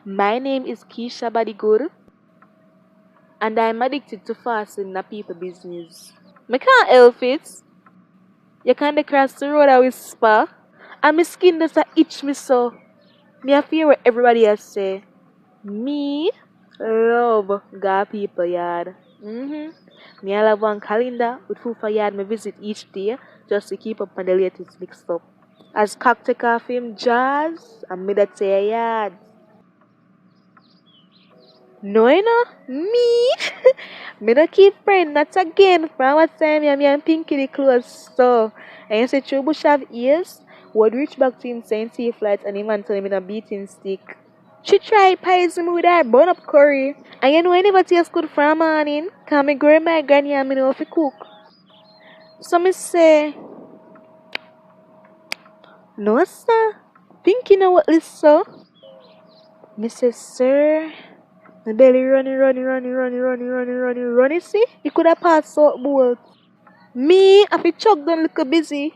My name is Kesha Bodygood, and I'm addicted to fasting in people business. Me can't help it. You can't cross the road and whisper, and my skin does a itch me so. Me I fear what everybody else say. Me love God people yard. Me I love one calendar with food for yard me visit each day just to keep up on the latest mixed up. As cocktail coffee jazz and me that say yard. No, you know, me. Me no keep praying, not again. From what time me and Pinky the close. So, and you say true bush have ears, would reach back to him saying see flights and him and tell him in a beating stick. She tried poison me with her bone up curry. And you know anybody taste good from morning? Cause me grow my granny and me know if you cook. So me say, no sir. Pinky know what this so? Me say, sir. My belly running. See? You could have passed out both. Me, I feel chugged down look busy.